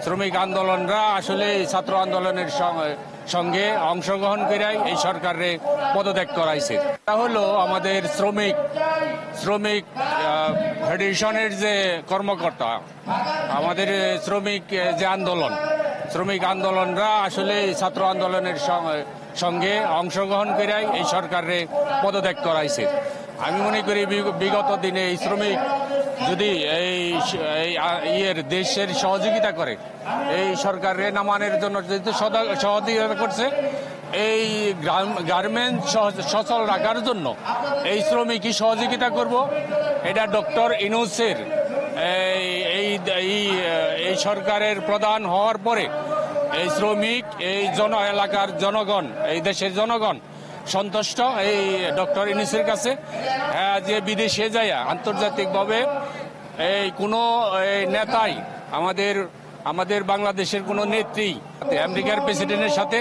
শ্রমিক আন্দোলনরা আসলে ছাত্র আন্দোলনের সঙ্গে অংশগ্রহণ করে এই সরকারের পদত্যাগ করাইছে। এটা হলো আমাদের শ্রমিক ফেডারেশনের যে কর্মকর্তা, আমাদের শ্রমিক আন্দোলনরা আসলে ছাত্র আন্দোলনের সঙ্গে অংশগ্রহণ করে এই সরকারের পদত্যাগ করাইছে। আমি মনে করি বিগত দিনে এই শ্রমিক যদি এই দেশের সহযোগিতা করে, এই সরকারের নামানোর জন্য যেহেতু সহযোগিতা করছে, এই গার্মেন্টস সচল রাখার জন্য এই শ্রমিকই সহযোগিতা করব। এটা ডক্টর ইউনূসের এই সরকারের প্রধান হওয়ার পরে এই শ্রমিক, এই এলাকার জনগণ, এই দেশের জনগণ সন্তুষ্ট এই ডক্টর ইউনূসের কাছে। যে বিদেশে যায় আন্তর্জাতিকভাবে এই কোনো নেতাই আমাদের বাংলাদেশের কোনো নেত্রী আমেরিকার প্রেসিডেন্টের সাথে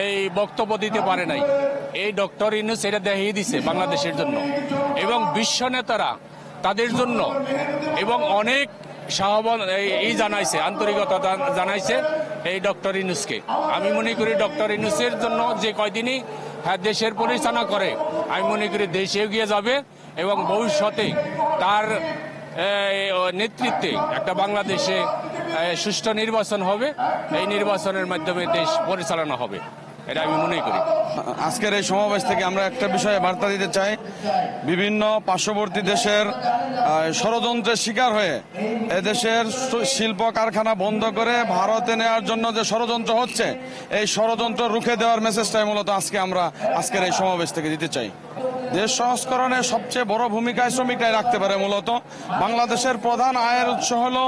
এই বক্তব্য দিতে পারে নাই। এই ডক্টর ইউনূস এটা দেখিয়ে দিছে বাংলাদেশের জন্য এবং বিশ্ব নেতারা তাদের জন্য এবং অনেক জানাইছে, আন্তরিকতা জানাইছে এই ডক্টর ইউনূসকে। আমি মনে করি ডক্টর ইউনূসের জন্য যে কয়দিনই দেশের পরিচালনা করে, আমি মনে করি দেশে এগিয়ে যাবে এবং ভবিষ্যতে তার নেতৃত্বে একটা বাংলাদেশে সুষ্ঠু নির্বাচন হবে। এই নির্বাচনের মাধ্যমে দেশ পরিচালনা হবে, এটা আমি মনে করি। আজকের এই সমাবেশ থেকে আমরা একটা বিষয়ে বার্তা দিতে চাই। বিভিন্ন পার্শ্ববর্তী দেশের ষড়যন্ত্রের শিকার হয়ে এদেশের শিল্প কারখানা বন্ধ করে ভারতে নেওয়ার জন্য যে ষড়যন্ত্র হচ্ছে, এই ষড়যন্ত্র রুখে দেওয়ার মেসেজটাই মূলত আজকের এই সমাবেশ থেকে দিতে চাই। দেশ সংস্করণে সবচেয়ে বড় ভূমিকায় শ্রমিকরাই রাখতে পারে। মূলত বাংলাদেশের প্রধান আয়ের উৎস হলো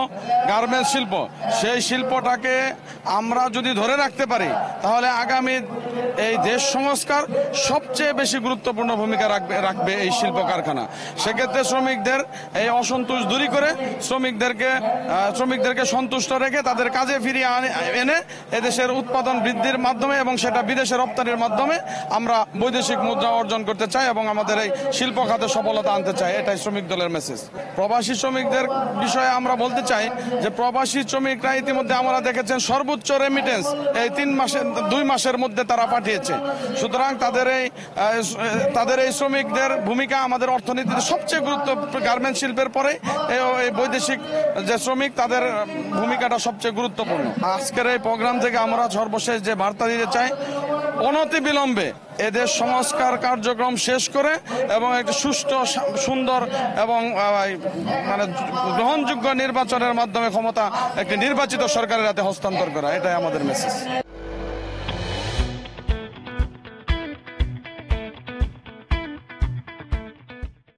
গার্মেন্টস শিল্প। সেই শিল্পটাকে আমরা যদি ধরে রাখতে পারি, তাহলে আগামী এই দেশ সংস্কার সবচেয়ে বেশি গুরুত্বপূর্ণ ভূমিকা রাখবে এই শিল্প কারখানা। সেক্ষেত্রে শ্রমিকদের এই অসন্তোষ দূর করে শ্রমিকদেরকে সন্তুষ্ট রেখে তাদের কাজে ফিরিয়ে এনে এদেশের উৎপাদন বৃদ্ধির মাধ্যমে এবং সেটা বিদেশে রপ্তানির মাধ্যমে আমরা বৈদেশিক মুদ্রা অর্জন করতে চাই এবং আমাদের এই শিল্প খাতে সফলতা আনতে চাই। এটাই শ্রমিক দলের মেসেজ। প্রবাসী শ্রমিকদের বিষয়ে আমরা বলতে চাই যে প্রবাসী শ্রমিকরা ইতিমধ্যে আমরা দেখেছেন সর্বোচ্চ রেমিটেন্স এই 2 মাসের মধ্যে তারা পাঠিয়েছে। সুতরাং তাদের এই শ্রমিকদের ভূমিকা আমাদের অর্থনীতিতে সবচেয়ে গার্মেন্টস শিল্পের পরে এই বৈদেশিক যে শ্রমিক, তাদের ভূমিকাটা সবচেয়ে গুরুত্বপূর্ণ। আজকের এই প্রোগ্রাম থেকে আমরা সর্বশেষ যে বার্তা দিতে চাই, অনতিবিলম্বে এদের সংস্কার কার্যক্রম শেষ করে এবং একটি সুষ্ঠু, সুন্দর এবং গ্রহণযোগ্য নির্বাচনের মাধ্যমে ক্ষমতা একটি নির্বাচিত সরকারের হাতে হস্তান্তর করা, এটাই আমাদের মেসেজ।